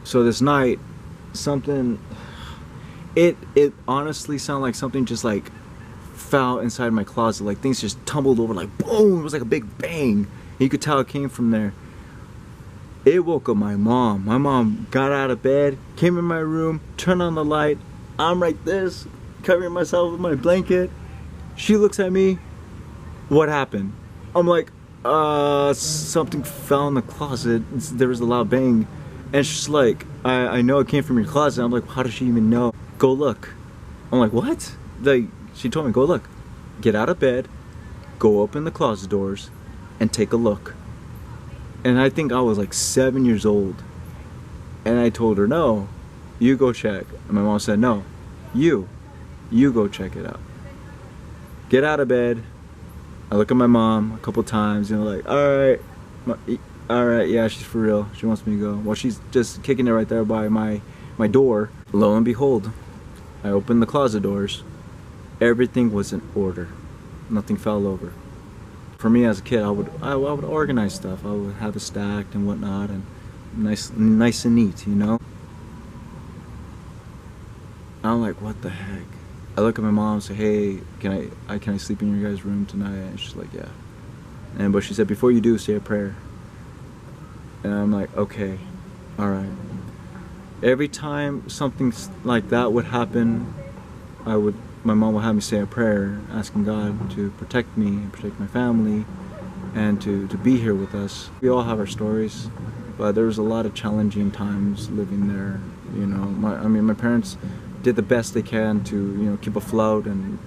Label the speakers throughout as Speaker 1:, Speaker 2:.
Speaker 1: So this night, something, it honestly sounded like something just like fell inside my closet. Like things just tumbled over, like boom. It was like a big bang. You could tell it came from there. It woke up my mom. My mom got out of bed, came in my room, turned on the light. I'm like this, covering myself with my blanket. She looks at me. What happened? I'm like, something fell in the closet. There was a loud bang. And she's like, I know it came from your closet. I'm like, how does she even know? Go look. I'm like, what? Like, she told me, go look. Get out of bed, go open the closet doors, and take a look. And I think I was like 7 years old. And I told her, no, you go check. And my mom said, no, you go check it out. Get out of bed. I look at my mom a couple times, you know, like, all right, yeah, she's for real. She wants me to go. Well, she's just kicking it right there by my door. Lo and behold, I opened the closet doors. Everything was in order. Nothing fell over. For me as a kid, I would organize stuff. I would have it stacked and whatnot, and nice and neat, you know. I'm like, what the heck? I look at my mom and say, hey, can I sleep in your guys' room tonight? And she's like, yeah. But she said, before you do, say a prayer. And I'm like, okay, all right. Every time something like that would happen, my mom would have me say a prayer, asking God to protect me and protect my family, and to be here with us. We all have our stories, but there was a lot of challenging times living there. You know, my parents did the best they can to, you know, keep afloat and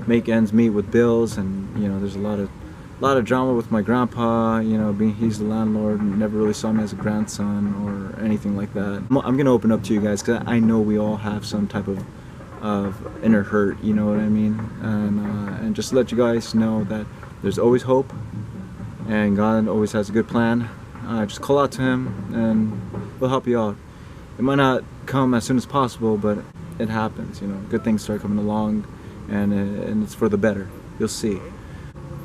Speaker 1: make ends meet with bills, and you know, there's a lot of drama with my grandpa. You know, he's the landlord and never really saw me as a grandson or anything like that. I'm gonna open up to you guys because I know we all have some type of inner hurt, you know what I mean, and just to let you guys know that there's always hope, and God always has a good plan. Just call out to Him, and He'll help you out. It might not come as soon as possible, but it happens. You know, good things start coming along, and it's for the better. You'll see.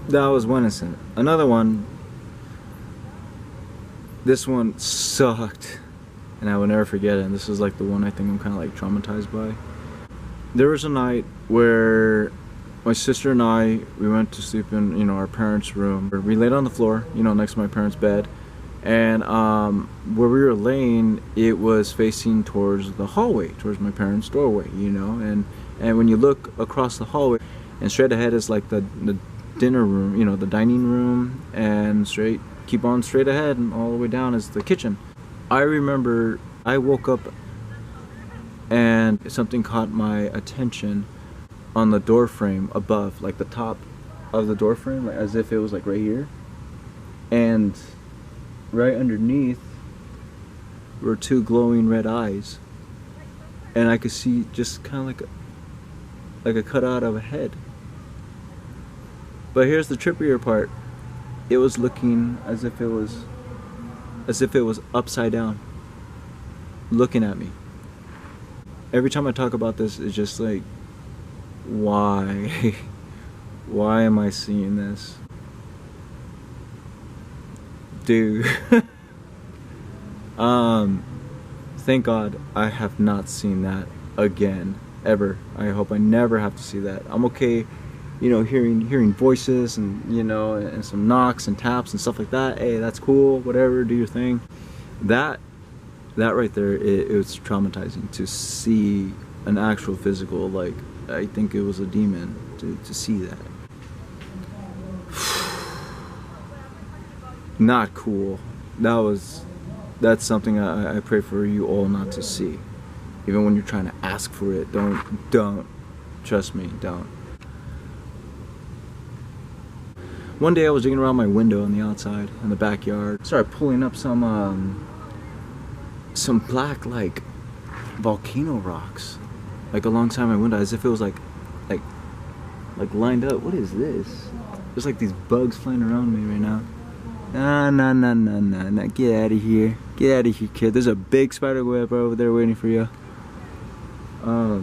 Speaker 1: That was one incident. Another one. This one sucked, and I will never forget it. And this is like the one I think I'm kind of like traumatized by. There was a night where my sister and I, we went to sleep in, you know, our parents' room. We laid on the floor, you know, next to my parents' bed, and where we were laying, it was facing towards the hallway, towards my parents' doorway, you know, and when you look across the hallway, and straight ahead is like the dinner room, you know, the dining room, and keep on straight ahead, and all the way down is the kitchen. I remember I woke up and something caught my attention on the door frame above, like the top of the door frame, like as if it was like right here, and right underneath were two glowing red eyes, and I could see just kind of like a cutout of a head. But here's the trippier part. It was looking as if it was upside down, looking at me. Every time I talk about this, it's just like, why? Why am I seeing this? Dude. Thank God I have not seen that again, ever. I hope I never have to see that. I'm okay, you know, hearing voices and, you know, and some knocks and taps and stuff like that. Hey, that's cool, whatever, do your thing. That right there, it was traumatizing to see an actual physical, like, I think it was a demon to see that. Not cool. That's something I pray for you all not to see. Even when you're trying to ask for it, don't. Trust me, don't. One day I was digging around my window on the outside in the backyard. Started pulling up some black, like, volcano rocks, like alongside my window, as if it was like lined up. What is this? There's like these bugs flying around me right now. Nah. Get out of here. Get out of here, kid. There's a big spider web over there waiting for you. Oh,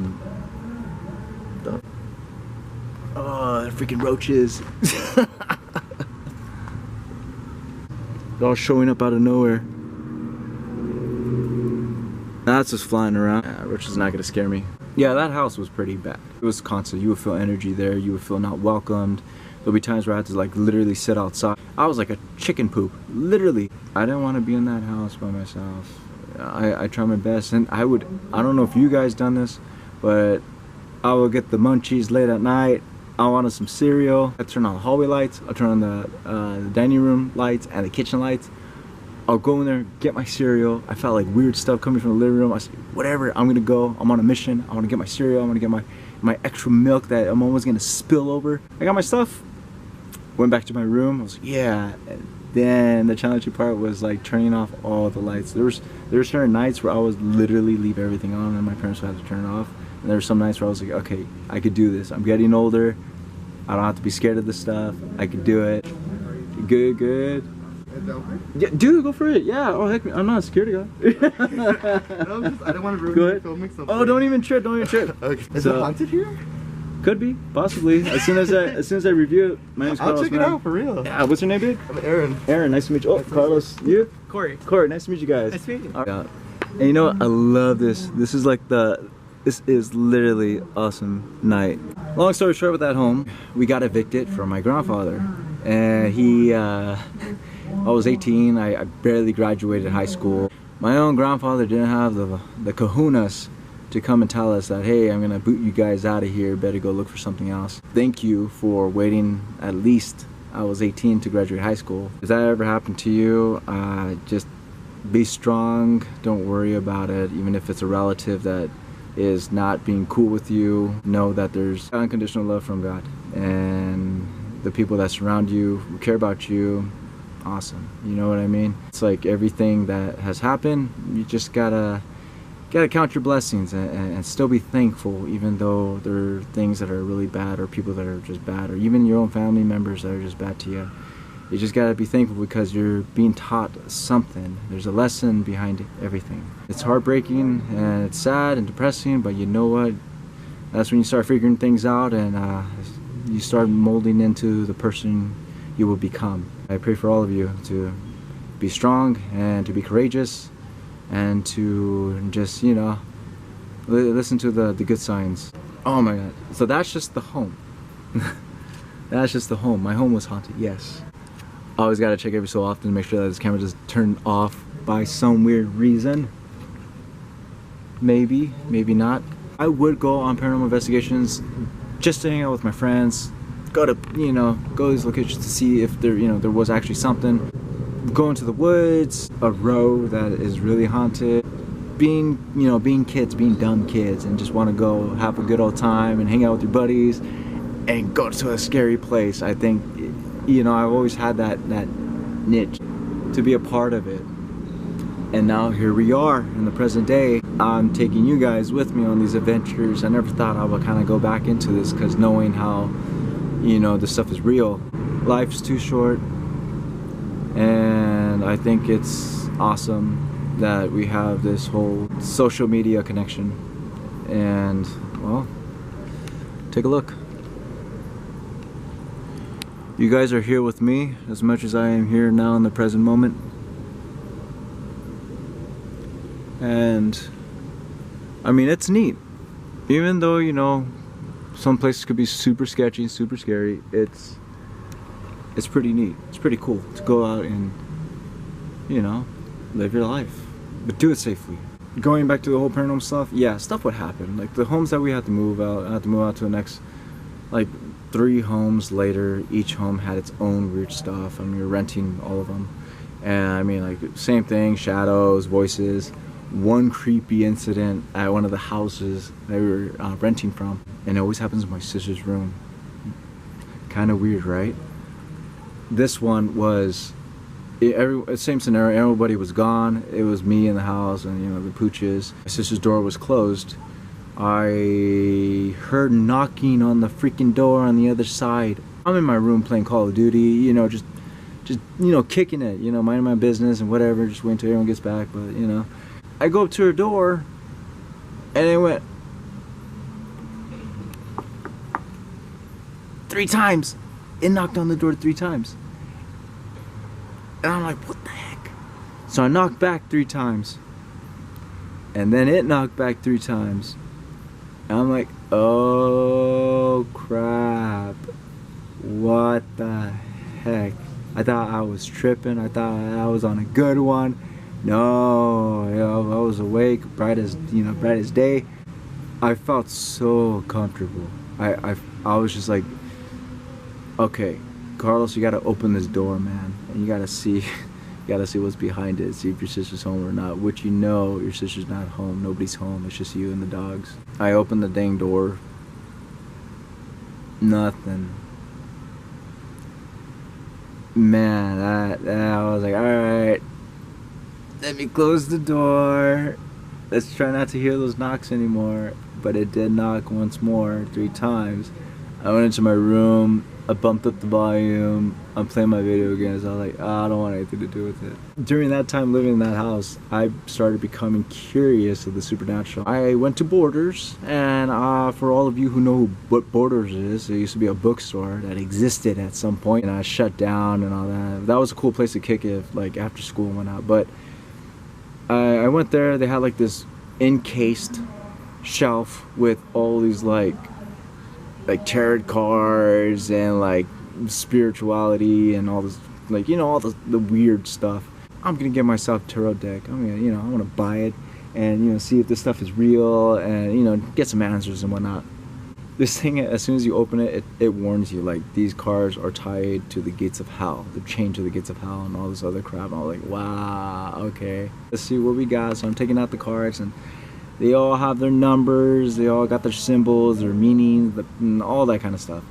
Speaker 1: they're freaking roaches. They're all showing up out of nowhere. That's just flying around. Yeah, Rich is not gonna scare me. Yeah, that house was pretty bad. It was constant. You would feel energy there. You would feel not welcomed. There'll be times where I had to like literally sit outside. I was like a chicken poop, literally. I didn't want to be in that house by myself. I tried my best, and I don't know if you guys done this, but I will get the munchies late at night. I wanted some cereal. I turn on the hallway lights. I'll turn on the dining room lights and the kitchen lights. I'll go in there, get my cereal. I felt like weird stuff coming from the living room. I said, whatever, I'm gonna go. I'm on a mission. I want to get my cereal. I'm gonna get my extra milk that I'm almost gonna spill over. I got my stuff. Went back to my room. I was like, yeah. And then the challenging part was like turning off all the lights. There were certain nights where I would literally leave everything on, and my parents would have to turn it off. And there were some nights where I was like, okay, I could do this. I'm getting older. I don't have to be scared of this stuff. I could do it. Good. Yeah, dude, go for it. Yeah. Oh heck, I'm not a security guy.
Speaker 2: No, I don't want to ruin the filming something.
Speaker 1: Oh, don't even trip.
Speaker 2: Okay. Is it haunted here?
Speaker 1: Could be, possibly. As soon as I review it, my name's Carlos.
Speaker 2: I'll check it out for real.
Speaker 1: Yeah. What's your name, dude?
Speaker 2: I'm Aaron.
Speaker 1: Aaron, nice to meet you. Oh, nice Carlos, you?
Speaker 3: Corey,
Speaker 1: nice to meet you guys.
Speaker 3: nice to meet you.
Speaker 1: And you know what? I love this. This is literally awesome night. Long story short, with that home, we got evicted from my grandfather, and I was 18. I barely graduated high school. My own grandfather didn't have the kahunas to come and tell us that, hey, I'm gonna boot you guys out of here, better go look for something else. Thank you for waiting at least I was 18 to graduate high school. If that ever happened to you, just be strong, don't worry about it. Even if it's a relative that is not being cool with you, know that there's unconditional love from God, and the people that surround you, who care about you, awesome. You know what I mean? It's like everything that has happened, you just gotta count your blessings and still be thankful, even though there are things that are really bad, or people that are just bad, or even your own family members that are just bad to you. You just gotta be thankful because you're being taught something. There's a lesson behind everything. It's heartbreaking and it's sad and depressing, but you know what? That's when you start figuring things out, and you start molding into the person you will become. I pray for all of you to be strong and to be courageous, and to just, you know, listen to the good signs. Oh my God. So that's just the home. That's just the home. My home was haunted, yes. Always gotta check every so often to make sure that this camera doesn't turn off by some weird reason. Maybe not. I would go on paranormal investigations just to hang out with my friends. Go to these locations to see if there was actually something. Go into the woods, a row that is really haunted. Being kids, being dumb kids, and just want to go have a good old time and hang out with your buddies and go to a scary place. I think, I've always had that niche to be a part of it. And now here we are in the present day. I'm taking you guys with me on these adventures. I never thought I would kind of go back into this, because knowing how, this stuff is real. Life's too short, and I think it's awesome that we have this whole social media connection. And, well, take a look. You guys are here with me as much as I am here now in the present moment. And I mean, it's neat. Even though, some places could be super sketchy, super scary, it's pretty neat. It's pretty cool to go out and, live your life. But do it safely. Going back to the whole paranormal stuff, yeah, stuff would happen. Like the homes that we had to move out, I had to move out to the next, 3 homes later. Each home had its own weird stuff. I mean, we were renting all of them. And I mean, same thing, shadows, voices. One creepy incident at one of the houses that we were renting from, and it always happens in my sister's room. Kind of weird, right? This one was same scenario. Everybody was gone. It was me in the house, and the pooches. My sister's door was closed. I heard knocking on the freaking door on the other side. I'm in my room playing Call of Duty, just kicking it, minding my business and whatever, just waiting till everyone gets back. But I go up to her door, and it went 3 times. It knocked on the door 3 times. And I'm like, what the heck? So I knocked back 3 times. And then it knocked back 3 times. And I'm like, oh crap. What the heck? I thought I was tripping. I thought I was on a good one. No, I was awake, bright as day. I felt so comfortable. I was just like, okay, Carlos, you gotta open this door, man, and you gotta see what's behind it, see if your sister's home or not, which you know your sister's not home, nobody's home, it's just you and the dogs. I opened the dang door. Nothing. Man, I was like, alright, let me close the door. Let's try not to hear those knocks anymore. But it did knock once more, 3 times. I went into my room, I bumped up the volume, I'm playing my video games. I was like, I don't want anything to do with it. During that time living in that house, I started becoming curious of the supernatural. I went to Borders, and for all of you who know what Borders is, it used to be a bookstore that existed at some point, and I shut down and all that. That was a cool place to kick it, like after school and whatnot. But I went there, they had like this encased shelf with all these like tarot cards and like spirituality and all this, like, you know, all the weird stuff. I'm gonna get myself a tarot deck. I'm gonna, you know, I want to buy it and, you know, see if this stuff is real and, you know, get some answers and whatnot. This thing, as soon as you open it, it warns you, like, these cards are tied to the gates of hell. They're chained to the gates of hell and all this other crap. And I was like, wow, okay, let's see what we got. So I'm taking out the cards, and they all have their numbers, they all got their symbols, their meanings, and all that kind of stuff.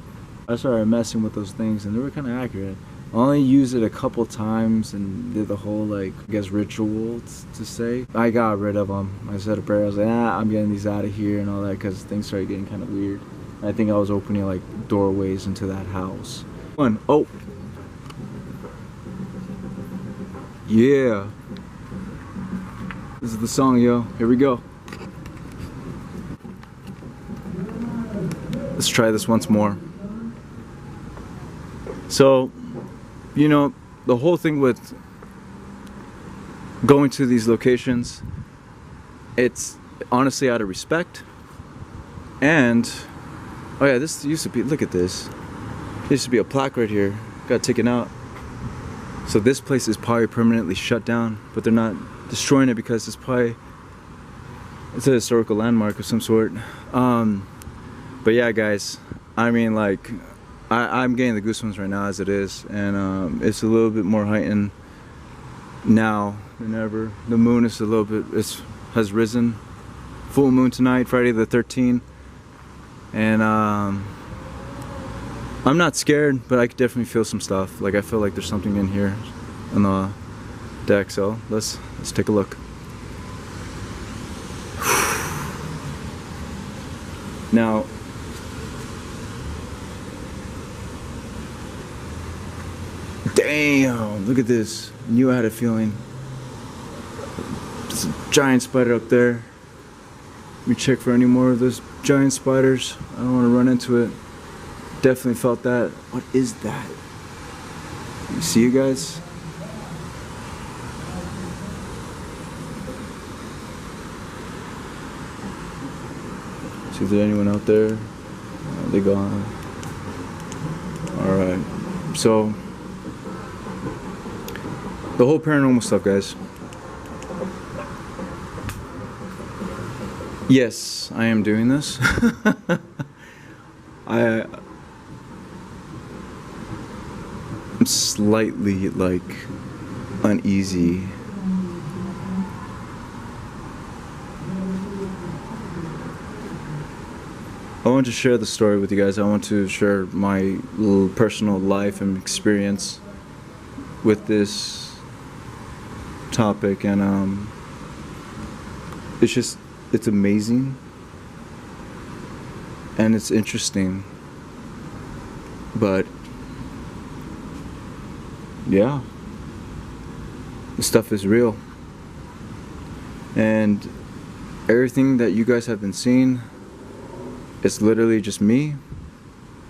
Speaker 1: I started messing with those things, and they were kind of accurate. I only used it a couple times and did the whole, like, I guess, ritual to say. I got rid of them. I said a prayer. I was like, I'm getting these out of here and all that, because things started getting kind of weird. I think I was opening, like, doorways into that house. Oh. Yeah. This is the song, yo. Here we go. Let's try this once more. So, you know, the whole thing with going to these locations, it's honestly out of respect. And, oh yeah, this used to be, look at this. There used to be a plaque right here, got taken out. So this place is probably permanently shut down, but they're not destroying it because it's a historical landmark of some sort. But yeah, guys, I mean, like, I'm getting the goosebumps right now as it is, and it's a little bit more heightened now than ever. The moon is a little bit, has risen. Full moon tonight, Friday the 13th, and I'm not scared, but I could definitely feel some stuff. Like, I feel like there's something in here on the deck, so let's take a look. Now, damn, look at this. Knew I had a feeling. There's a giant spider up there. Let me check for any more of those giant spiders. I don't want to run into it. Definitely felt that. What is that? You see, you guys? See if there's anyone out there. They're gone. Alright. So, the whole paranormal stuff, guys. Yes, I am doing this. I'm slightly, like, uneasy. I want to share the story with you guys. I want to share my little personal life and experience with this topic, and it's amazing and it's interesting, but yeah, this stuff is real, and everything that you guys have been seeing, it's literally just me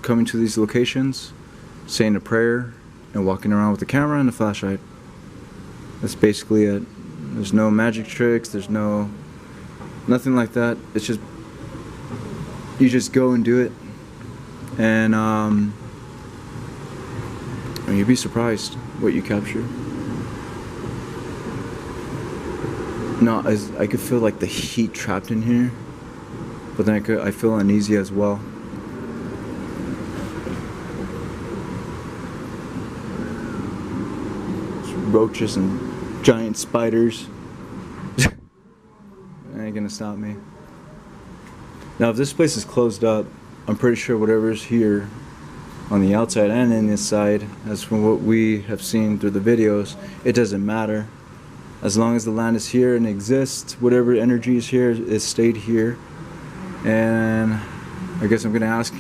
Speaker 1: coming to these locations, saying a prayer, and walking around with a camera and a flashlight. That's basically it. There's no magic tricks, there's no Nothing like that. It's just, you just go and do it. And I mean, you'd be surprised what you capture. No, I could feel like the heat trapped in here, but then I feel uneasy as well. Roaches and giant spiders. Ain't gonna stop me. Now, if this place is closed up, I'm pretty sure whatever's here on the outside and in this side, as from what we have seen through the videos, it doesn't matter. As long as the land is here and exists, whatever energy is here is stayed here. And I guess I'm gonna ask,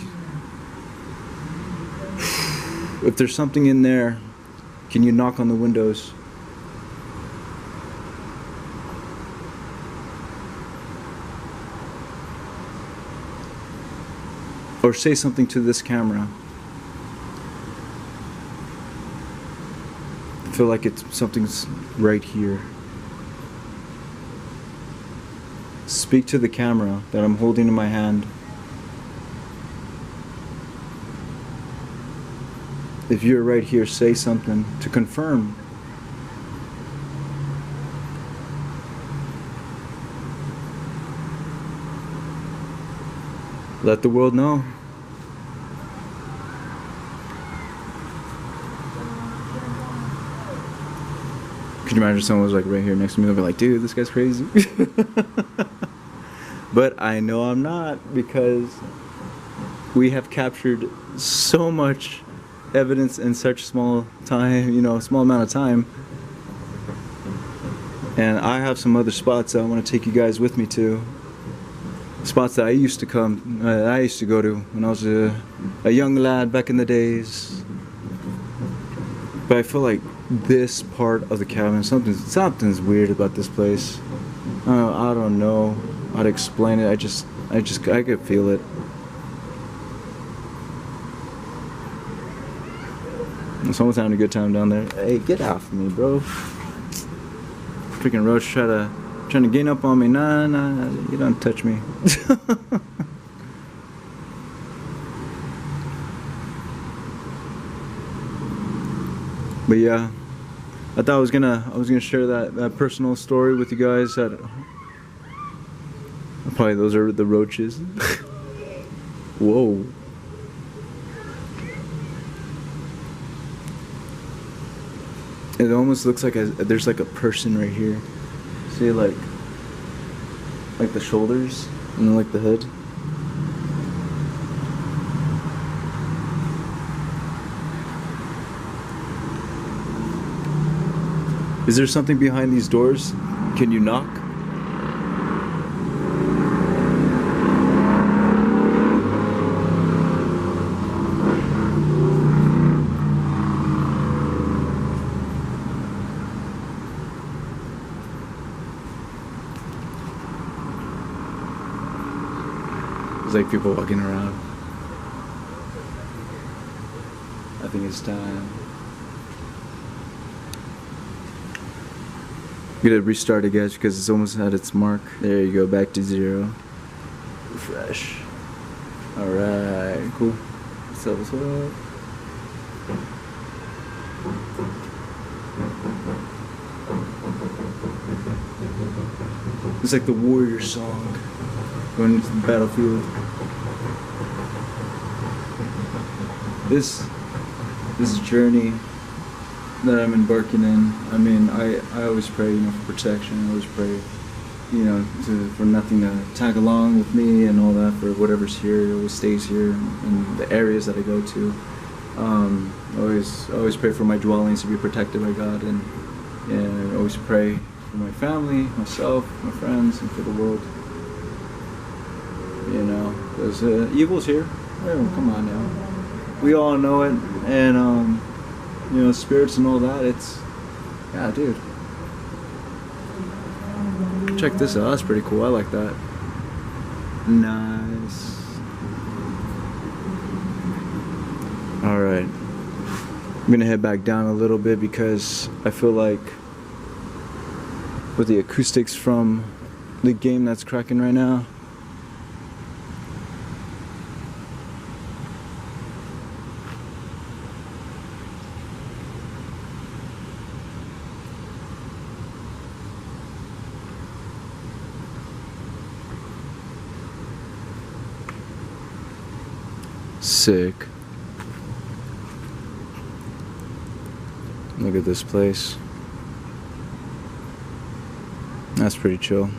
Speaker 1: if there's something in there, can you knock on the windows? Or say something to this camera. I feel like something's right here. Speak to the camera that I'm holding in my hand. If you're right here, say something to confirm. Let the world know. Could you imagine someone was like right here next to me? They'll be like, dude, this guy's crazy. But I know I'm not, because we have captured so much evidence in such small time, small amount of time. And I have some other spots that I want to take you guys with me to. Spots that I used to go to when I was a young lad back in the days. But I feel like this part of the cabin, something's weird about this place. I don't know how to explain it. I could feel it. Someone's having a good time down there. Hey, get off me, bro. Freaking roach trying to gain up on me. Nah, you don't touch me. But yeah, I thought I was gonna share that personal story with you guys. Probably those are the roaches. Whoa. It almost looks like there's like a person right here. See, like the shoulders and then like the head. Is there something behind these doors? Can you knock? There's like people walking around. I think it's time. I'm gonna restart it, guys, because it's almost at its mark. There you go, back to 0. Refresh. Alright, cool. What's up, what's up? It's like the warrior song going into the battlefield. This journey that I'm embarking in, I mean, I always pray, for protection. I always pray, for nothing to tag along with me and all that, for whatever's here. It always stays here in the areas that I go to. Always pray for my dwellings to be protected by God, and always pray for my family, myself, my friends, and for the world. Because evil's here. Oh, come on now. We all know it, and spirits and all that. Yeah, dude. Check this out. That's pretty cool. I like that. Nice. All right. I'm gonna head back down a little bit because I feel like with the acoustics from the game that's cracking right now. Sick. Look at this place. That's pretty chill.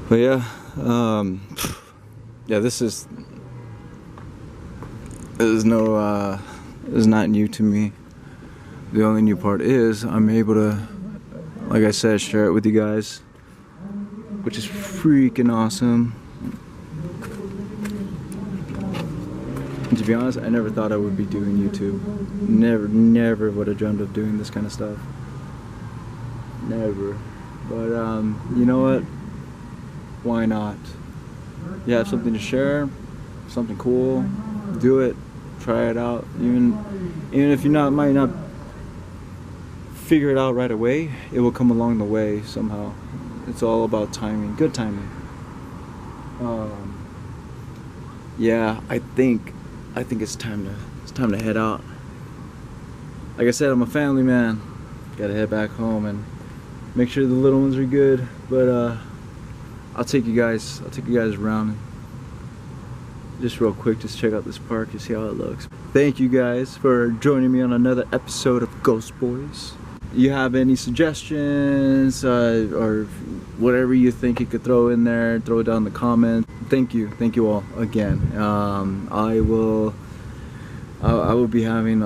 Speaker 1: But yeah, yeah, this is not new to me. The only new part is I'm able to, like I said, share it with you guys, which is freaking awesome. And to be honest, I never thought I would be doing YouTube. Never would have dreamed of doing this kind of stuff. Never. But you know what? Why not? You have something to share, something cool, do it, try it out. Even if you might not figure it out right away, it will come along the way somehow. It's all about timing, good timing. Yeah, I think it's time to head out. Like I said, I'm a family man. Gotta head back home and make sure the little ones are good. But I'll take you guys around just real quick. Just check out this park to see how it looks. Thank you guys for joining me on another episode of Ghost Boiiz. You have any suggestions or whatever you think you could throw in there, throw it down in the comments. Thank you all again. I will be having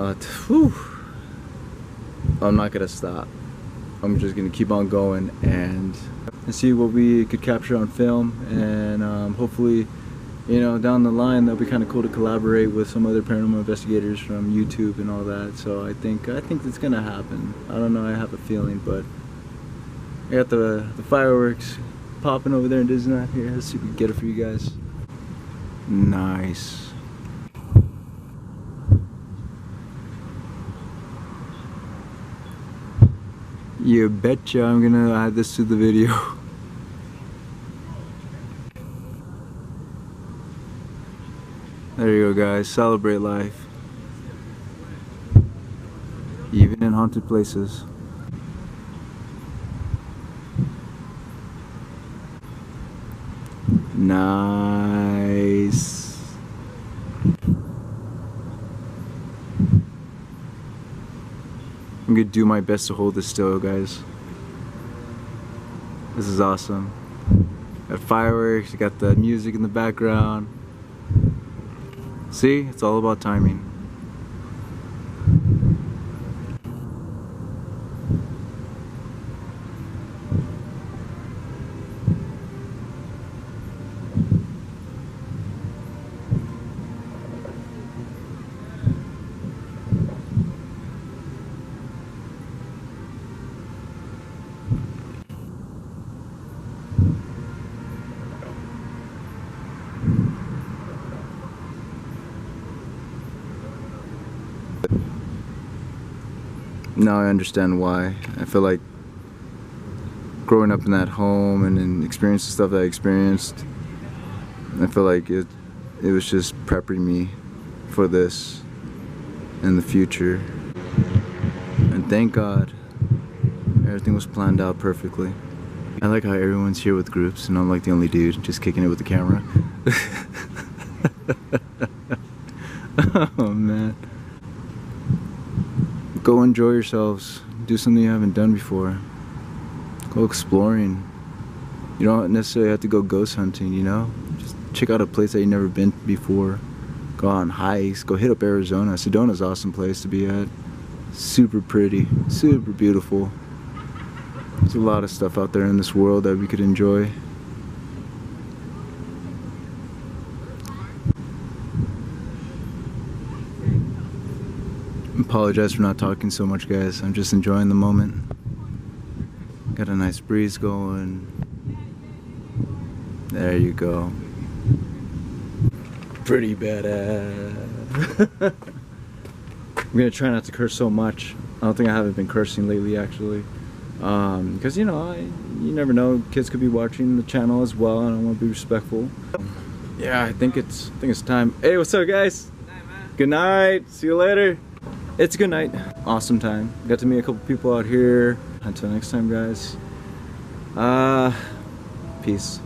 Speaker 1: I'm not gonna stop. I'm just gonna keep on going and see what we could capture on film, and hopefully, you know, down the line that'll be kind of cool to collaborate with some other paranormal investigators from YouTube and all that. So I think it's gonna happen. I don't know, I have a feeling, but I got the fireworks popping over there in Disneyland. Here, let's see if we can get it for you guys. Nice. You betcha I'm gonna add this to the video. There you go, guys. Celebrate life. Even in haunted places. Nice. I'm gonna do my best to hold this still, guys. This is awesome. Got fireworks, you got the music in the background. See, it's all about timing. Now I understand why. I feel like growing up in that home and experiencing stuff that I experienced, I feel like it was just prepping me for this in the future. And thank God everything was planned out perfectly. I like how everyone's here with groups and I'm like the only dude just kicking it with the camera. Oh man. Go enjoy yourselves. Do something you haven't done before. Go exploring. You don't necessarily have to go ghost hunting, you know? Just check out a place that you've never been before. Go on hikes. Go hit up Arizona. Sedona's an awesome place to be at. Super pretty. Super beautiful. There's a lot of stuff out there in this world that we could enjoy. Apologize for not talking so much, guys. I'm just enjoying the moment. Got a nice breeze going. There you go. Pretty badass. I'm gonna try not to curse so much. I don't think I haven't been cursing lately, actually. because you know, you never know, kids could be watching the channel as well, and I want to be respectful. Yeah, I think it's time. Hey, what's up, guys? Good night. See you later. It's a good night. Awesome time. Got to meet a couple people out here. Until next time, guys. Peace.